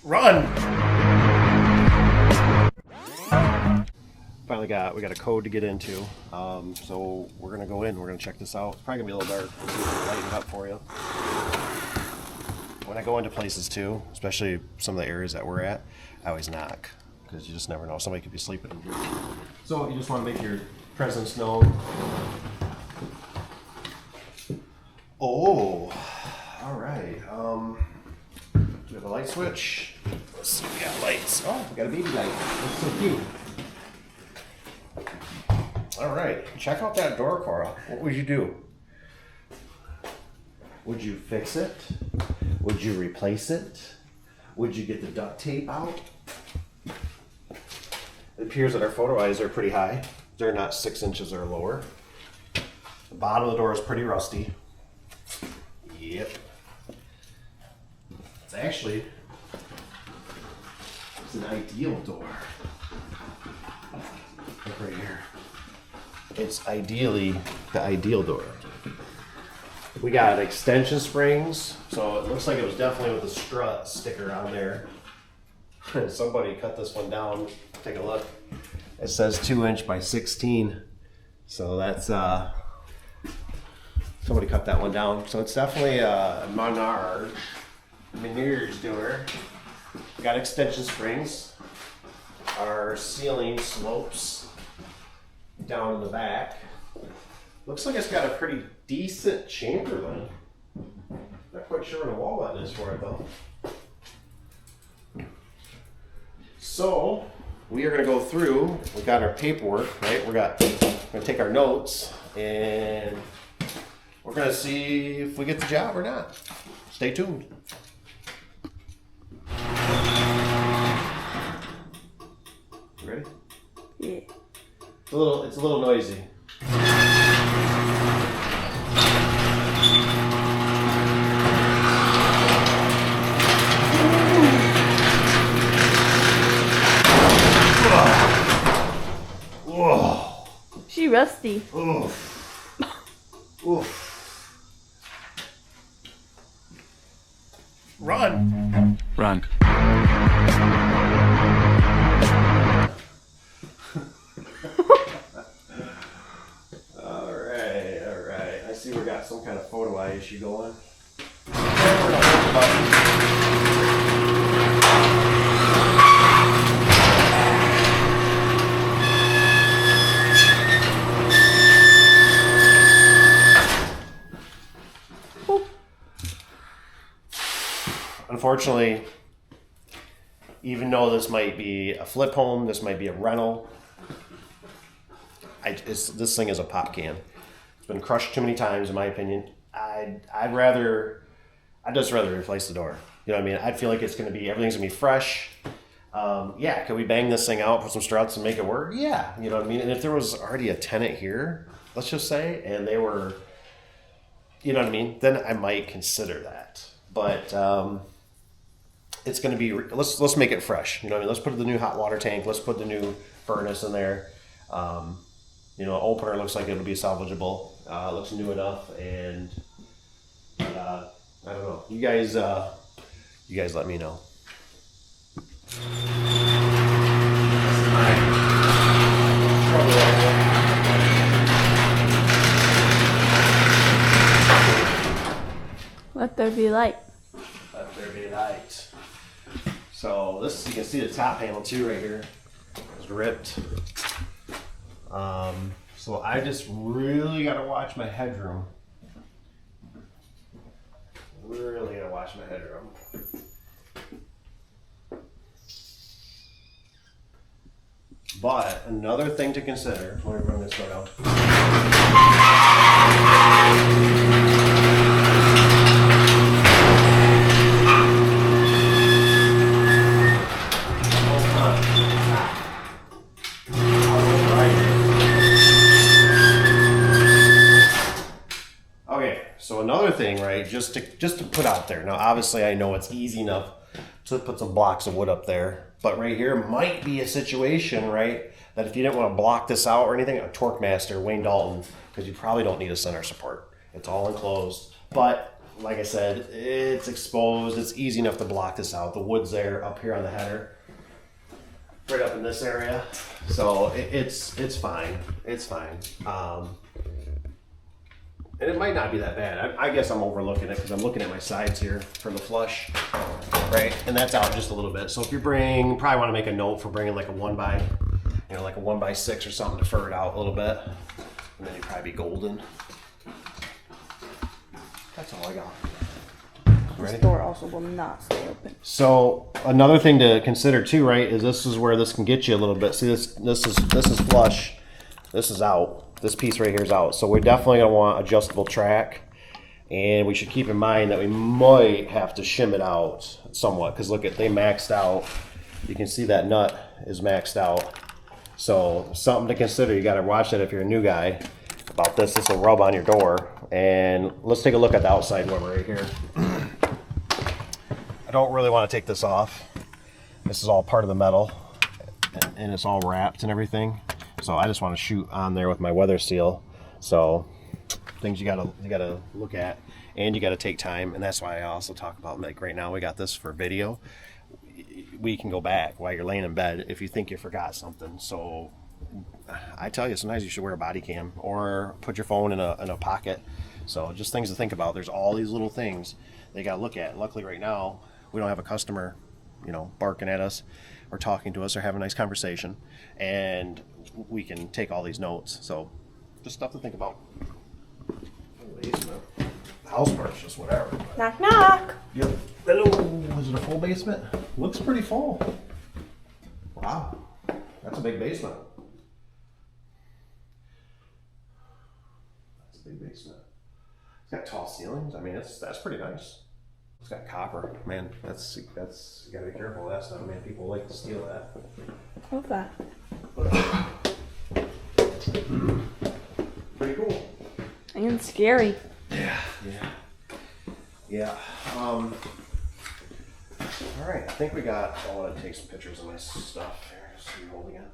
Run! Finally we got a code to get into. So we're gonna go in, we're gonna check this out. It's probably gonna be a little dark. We'll see if we can lighten it up for you. When I go into places too, especially some of the areas that we're at, I always knock, because you just never know. Somebody could be sleeping in here. So you just want to make your presence known. Oh, all right. We have a light switch. Let's see, we got lights. Oh, we got a baby light. That's so cute. All right, check out that door, Cora. What would you do? Would you fix it? Would you replace it? Would you get the duct tape out? It appears that our photo eyes are pretty high. They're not 6 inches or lower. The bottom of the door is pretty rusty. Yep. It's an ideal door. Look right here. It's ideally the ideal door. We got extension springs, so it looks like it was definitely with a strut sticker on there. Somebody cut this one down. Take a look. It says 2" by 16. So that's somebody cut that one down. So it's definitely a Menards door. We got extension springs. Our ceiling slopes down in the back. Looks like it's got a pretty decent chamberlain. Not quite sure what a wall that is for it though. So we are going to go through. We got our paperwork, right? We're going to take our notes and we're going to see if we get the job or not. Stay tuned. You ready? Yeah. It's a little noisy. Whoa. She rusty. Oof. Oof. Run. Run. All right. I see we got some kind of photo eye issue going. Unfortunately, even though this might be a flip home, this might be a rental, this thing is a pop can. It's been crushed too many times, in my opinion. I'd just rather replace the door. You know what I mean? I feel like everything's gonna be fresh. Yeah, could we bang this thing out, put some struts and make it work? Yeah, you know what I mean? And if there was already a tenant here, let's just say, and they were, you know what I mean? Then I might consider that. But it's going to be, let's make it fresh. You know what I mean? Let's put the new hot water tank. Let's put the new furnace in there. Opener looks like it'll be salvageable. Looks new enough. And I don't know. You guys let me know. Let there be light. Let there be light. So this, you can see the top panel too right here. It's ripped. So I just really got to watch my headroom. Really got to watch my headroom. But another thing to consider, let me bring this door down. So another thing, right, just to put out there. Now, obviously, I know it's easy enough to put some blocks of wood up there. But right here might be a situation, right, that if you didn't want to block this out or anything, a Torque Master, Wayne Dalton, because you probably don't need a center support. It's all enclosed. But like I said, it's exposed. It's easy enough to block this out. The wood's there up here on the header, right up in this area. So it's fine. It's fine. And it might not be that bad. I guess I'm overlooking it because I'm looking at my sides here for the flush, right? And that's out just a little bit. So if you probably want to make a note for bringing like a 1x6 or something to fur it out a little bit. And then you'd probably be golden. That's all I got. This door also will not stay open. So another thing to consider too, right, is this is where this can get you a little bit. See, this is flush. This is out. This piece right here is out. So we're definitely gonna want adjustable track, and we should keep in mind that we might have to shim it out somewhat because look, they maxed out. You can see that nut is maxed out. So something to consider. You got to watch that if you're a new guy about this. This will rub on your door. And let's take a look at the outside one right here. I don't really want to take this off. This is all part of the metal, and it's all wrapped and everything. So I just want to shoot on there with my weather seal. So things you gotta look at, and you gotta take time, and that's why I also talk about, like, right now we got this for video. We can go back while you're laying in bed if you think you forgot something. So I tell you, sometimes you should wear a body cam or put your phone in a pocket. So just things to think about. There's all these little things they got to look at. And luckily right now we don't have a customer, barking at us or talking to us or having a nice conversation, and we can take all these notes. So just stuff to think about. Basement. House part's just whatever. Knock, knock. Yep. Hello. Is it a full basement? Looks pretty full. Wow. That's a big basement. That's a big basement. It's got tall ceilings. I mean, that's pretty nice. It's got copper. Man, that's you gotta be careful of that stuff. Man, people like to steal that. Love that. Pretty cool. And scary. Yeah. All right, I think we got. I want to take some pictures of my stuff here. See you holding it.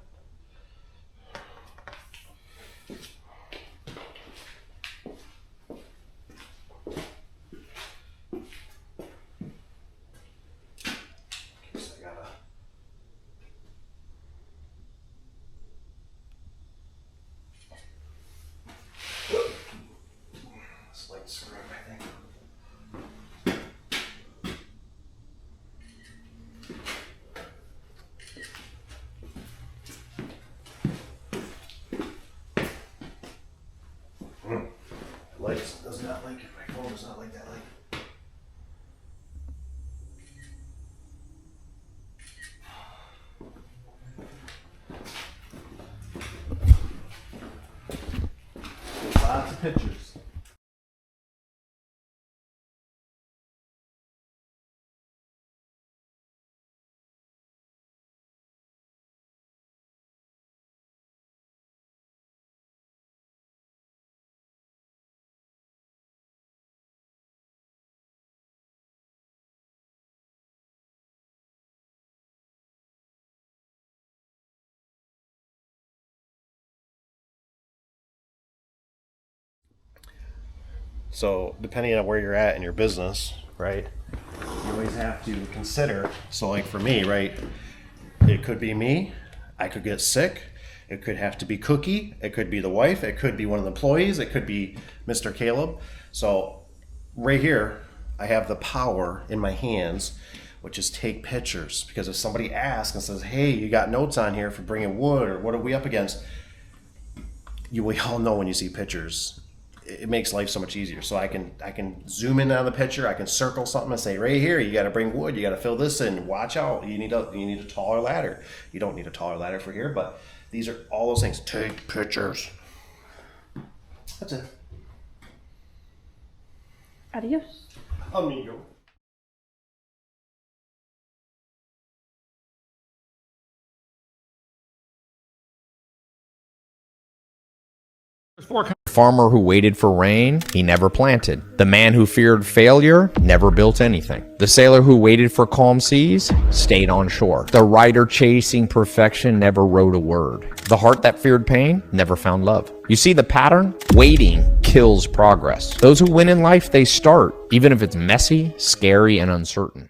Lights does not like it. My phone does not like that light. Lots of pictures. So depending on where you're at in your business, right, you always have to consider. So like for me, right, it could be me. I could get sick. It could have to be Cookie. It could be the wife. It could be one of the employees. It could be Mr. Caleb. So right here, I have the power in my hands, which is take pictures. Because if somebody asks and says, hey, you got notes on here for bringing wood, or what are we up against? We all know when you see pictures, it makes life so much easier. So I can zoom in on the picture. I can circle something and say, right here, you got to bring wood. You got to fill this in. Watch out. You need a taller ladder. You don't need a taller ladder for here, but these are all those things. Take pictures. That's it. Adios. Amigo. Farmer who waited for rain, he never planted. The man who feared failure never built anything. The sailor who waited for calm seas stayed on shore. The writer chasing perfection never wrote a word. The heart that feared pain never found love. You see the pattern? Waiting kills progress. Those who win in life, they start, even if it's messy, scary, and uncertain.